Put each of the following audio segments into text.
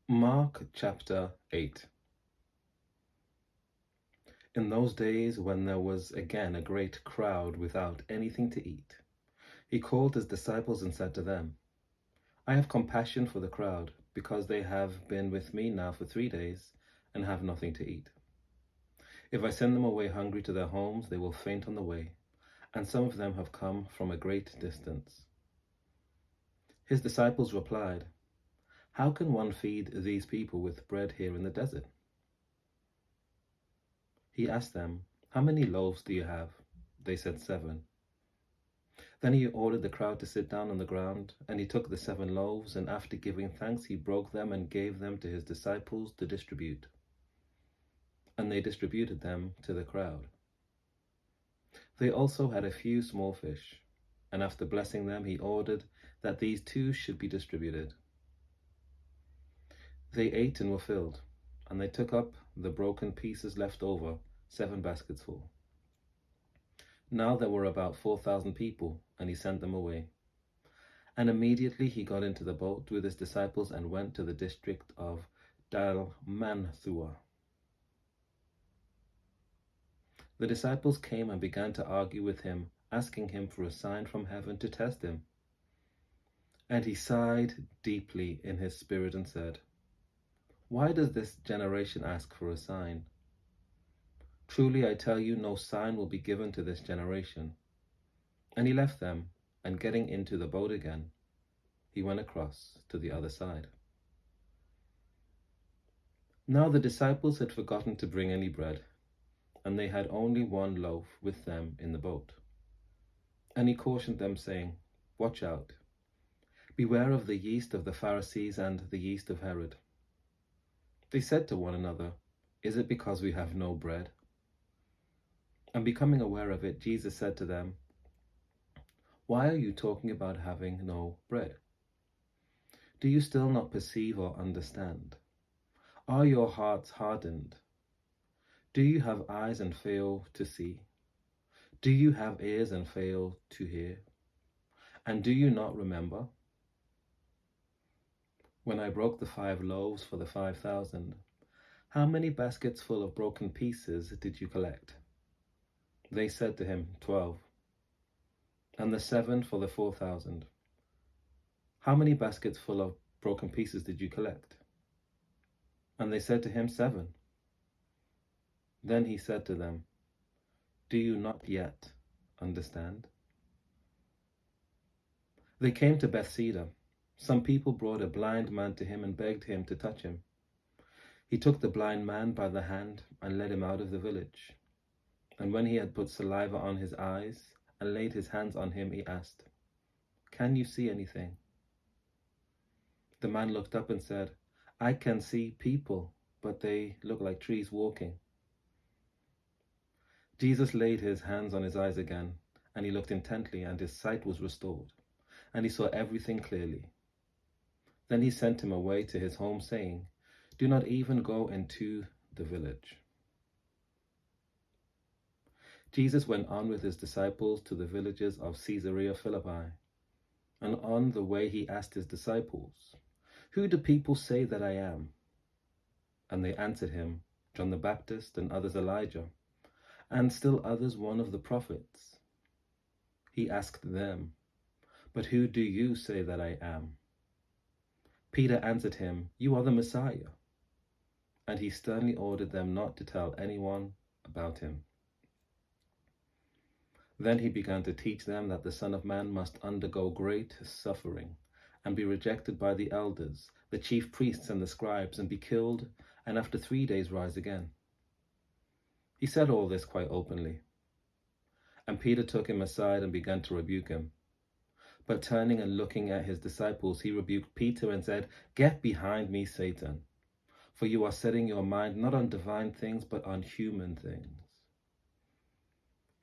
Mark chapter 8. In those days, when there was again a great crowd without anything to eat, he called his disciples and said to them, I have compassion for the crowd, because they have been with me now for 3 days and have nothing to eat. If I send them away hungry to their homes, they will faint on the way, and some of them have come from a great distance. His disciples replied, How can one feed these people with bread here in the desert? He asked them, How many loaves do you have? They said 7. Then he ordered the crowd to sit down on the ground, and he took the 7 loaves, and after giving thanks, he broke them and gave them to his disciples to distribute. And they distributed them to the crowd. They also had a few small fish, and after blessing them, he ordered that these too should be distributed. They ate and were filled, and they took up the broken pieces left over, 7 baskets full. Now there were about 4,000 people, and he sent them away. And immediately he got into the boat with his disciples and went to the district of Dalmanthua. The disciples came and began to argue with him, asking him for a sign from heaven to test him. And he sighed deeply in his spirit and said, Why does this generation ask for a sign? Truly I tell you, no sign will be given to this generation. And he left them, and getting into the boat again, he went across to the other side. Now the disciples had forgotten to bring any bread, and they had only 1 loaf with them in the boat. And he cautioned them, saying, Watch out. Beware of the yeast of the Pharisees and the yeast of Herod. They said to one another, Is it because we have no bread? And becoming aware of it, Jesus said to them, Why are you talking about having no bread? Do you still not perceive or understand? Are your hearts hardened? Do you have eyes and fail to see? Do you have ears and fail to hear? And do you not remember? When I broke the 5 loaves for the 5,000, how many baskets full of broken pieces did you collect? They said to him, 12. And the 7 for the 4,000. How many baskets full of broken pieces did you collect? And they said to him, 7. Then he said to them, Do you not yet understand? They came to Bethsaida. Some people brought a blind man to him and begged him to touch him. He took the blind man by the hand and led him out of the village. And when he had put saliva on his eyes and laid his hands on him, he asked, Can you see anything? The man looked up and said, I can see people, but they look like trees walking. Jesus laid his hands on his eyes again, and he looked intently, and his sight was restored, and he saw everything clearly. Then he sent him away to his home, saying, Do not even go into the village. Jesus went on with his disciples to the villages of Caesarea Philippi, and on the way he asked his disciples, Who do people say that I am? And they answered him, John the Baptist, and others Elijah, and still others one of the prophets. He asked them, But who do you say that I am? Peter answered him, You are the Messiah. And he sternly ordered them not to tell anyone about him. Then he began to teach them that the Son of Man must undergo great suffering, and be rejected by the elders, the chief priests and the scribes, and be killed, and after 3 days rise again. He said all this quite openly. And Peter took him aside and began to rebuke him. But turning and looking at his disciples, he rebuked Peter and said, Get behind me, Satan, for you are setting your mind not on divine things, but on human things.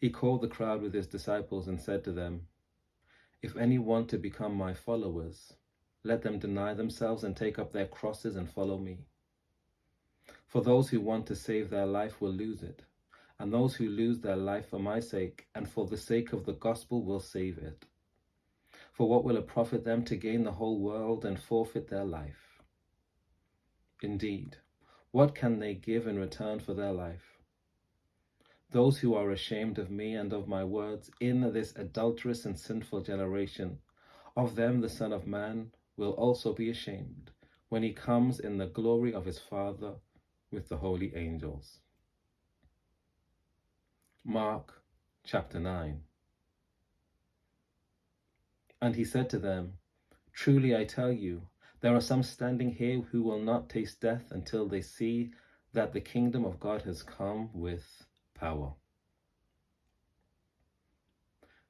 He called the crowd with his disciples and said to them, If any want to become my followers, let them deny themselves and take up their crosses and follow me. For those who want to save their life will lose it, and those who lose their life for my sake and for the sake of the gospel will save it. For what will it profit them to gain the whole world and forfeit their life? Indeed, what can they give in return for their life? Those who are ashamed of me and of my words in this adulterous and sinful generation, of them the Son of Man will also be ashamed when he comes in the glory of his Father with the holy angels. Mark chapter 9. And he said to them, Truly I tell you, there are some standing here who will not taste death until they see that the kingdom of God has come with power.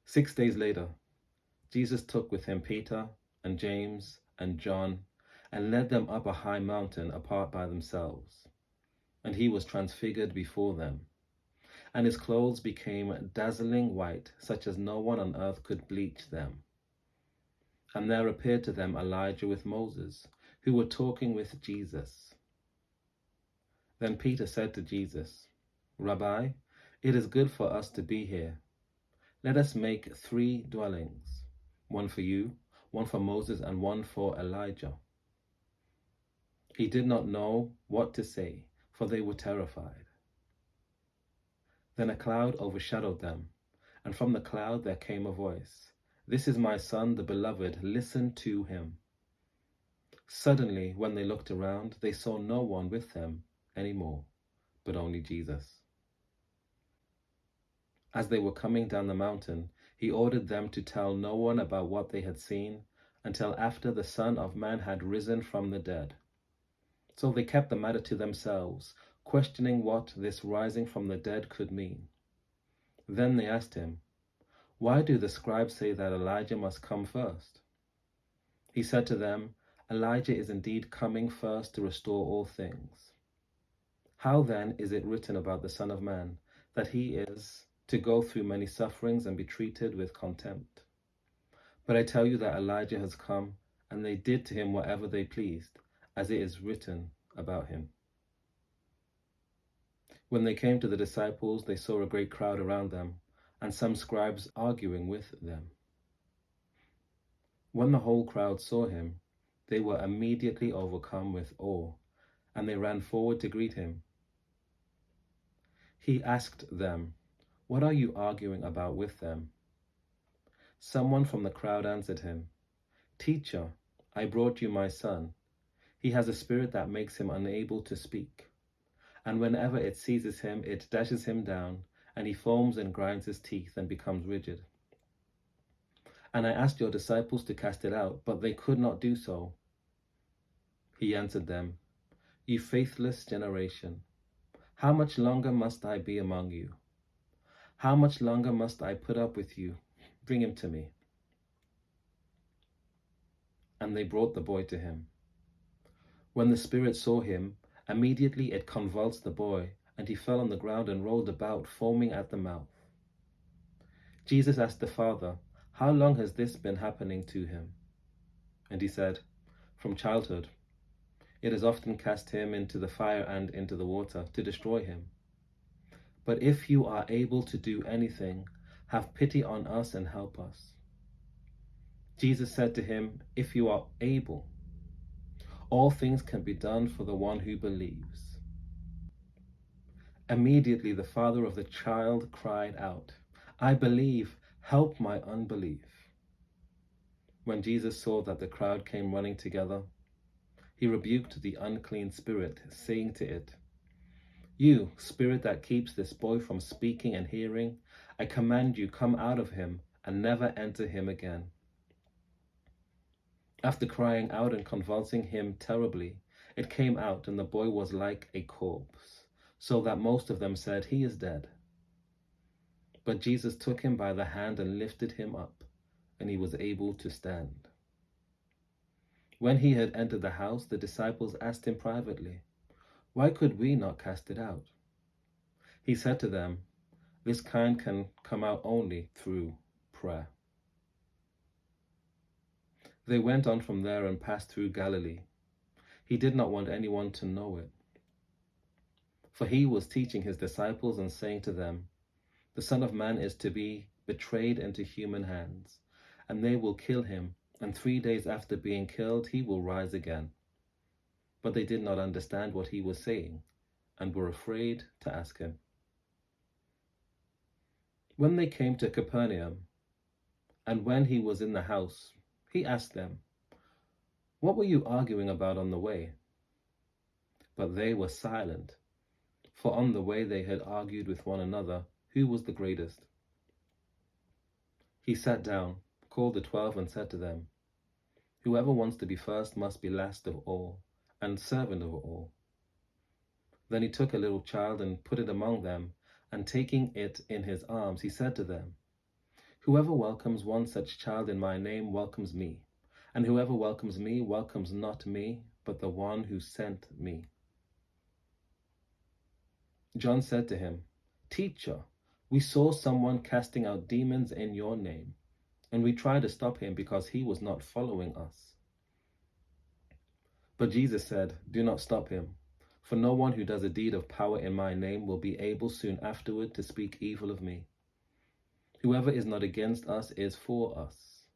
6 days later, Jesus took with him Peter and James and John and led them up a high mountain apart by themselves. And he was transfigured before them, and his clothes became dazzling white, such as no one on earth could bleach them. And there appeared to them Elijah with Moses, who were talking with Jesus. Then Peter said to Jesus, Rabbi, it is good for us to be here. Let us make 3 dwellings, one for you, one for Moses, and one for Elijah. He did not know what to say, for they were terrified. Then a cloud overshadowed them, and from the cloud there came a voice, This is my Son, the Beloved, listen to him. Suddenly, when they looked around, they saw no one with them anymore, but only Jesus. As they were coming down the mountain, he ordered them to tell no one about what they had seen until after the Son of Man had risen from the dead. So they kept the matter to themselves, questioning what this rising from the dead could mean. Then they asked him, Why do the scribes say that Elijah must come first? He said to them, Elijah is indeed coming first to restore all things. How then is it written about the Son of Man that he is to go through many sufferings and be treated with contempt? But I tell you that Elijah has come, and they did to him whatever they pleased, as it is written about him. When they came to the disciples, they saw a great crowd around them, and some scribes arguing with them. When the whole crowd saw him, they were immediately overcome with awe, and they ran forward to greet him. He asked them, What are you arguing about with them? Someone from the crowd answered him, Teacher, I brought you my son. He has a spirit that makes him unable to speak. And whenever it seizes him, it dashes him down, and he foams and grinds his teeth and becomes rigid. And I asked your disciples to cast it out, but they could not do so. He answered them, You faithless generation, how much longer must I be among you? How much longer must I put up with you? Bring him to me. And they brought the boy to him. When the spirit saw him, immediately it convulsed the boy, and he fell on the ground and rolled about, foaming at the mouth. Jesus asked the father, How long has this been happening to him? And he said, From childhood. It has often cast him into the fire and into the water to destroy him. But if you are able to do anything, have pity on us and help us. Jesus said to him, If you are able, all things can be done for the one who believes. Immediately the father of the child cried out, I believe, help my unbelief. When Jesus saw that the crowd came running together, he rebuked the unclean spirit, saying to it, You spirit that keeps this boy from speaking and hearing, I command you, come out of him and never enter him again. After crying out and convulsing him terribly, it came out, and the boy was like a corpse, so that most of them said, He is dead. But Jesus took him by the hand and lifted him up, and he was able to stand. When he had entered the house, the disciples asked him privately, Why could we not cast it out? He said to them, This kind can come out only through prayer. They went on from there and passed through Galilee. He did not want anyone to know it. For he was teaching his disciples and saying to them, The Son of Man is to be betrayed into human hands, and they will kill him, and 3 days after being killed, he will rise again. but they did not understand what he was saying and were afraid to ask him. When they came to Capernaum, and when he was in the house, he asked them, "What were you arguing about on the way?" But they were silent, for on the way they had argued with one another who was the greatest. He sat down, called the 12, and said to them, "Whoever wants to be first must be last of all, and servant of all." Then he took a little child and put it among them, and taking it in his arms, he said to them, "Whoever welcomes one such child in my name welcomes me, and whoever welcomes me welcomes not me, but the one who sent me." John said to him, "Teacher, we saw someone casting out demons in your name, and we tried to stop him because he was not following us." But Jesus said, "Do not stop him, for no one who does a deed of power in my name will be able soon afterward to speak evil of me. Whoever is not against us is for us.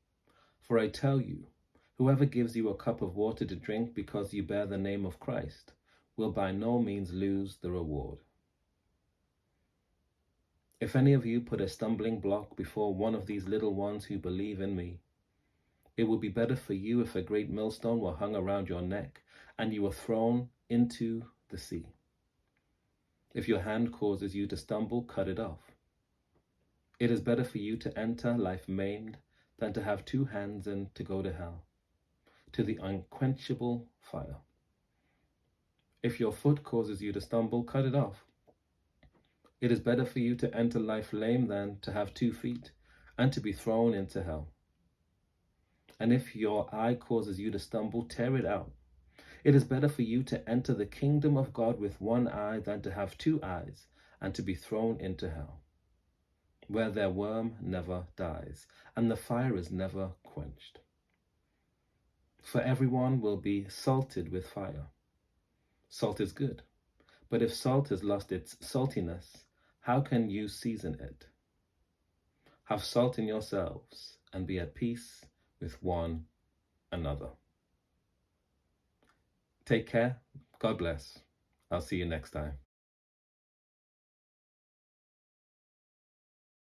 For I tell you, whoever gives you a cup of water to drink because you bear the name of Christ will by no means lose the reward. If any of you put a stumbling block before one of these little ones who believe in me, it would be better for you if a great millstone were hung around your neck and you were thrown into the sea. If your hand causes you to stumble, cut it off. It is better for you to enter life maimed than to have two hands and to go to hell, to the unquenchable fire. If your foot causes you to stumble, cut it off. It is better for you to enter life lame than to have 2 feet and to be thrown into hell. And if your eye causes you to stumble, tear it out. It is better for you to enter the kingdom of God with 1 eye than to have 2 eyes and to be thrown into hell, where their worm never dies and the fire is never quenched. For everyone will be salted with fire. Salt is good, but if salt has lost its saltiness, how can you season it? Have salt in yourselves and be at peace with one another. Take care. God bless. I'll see you next time.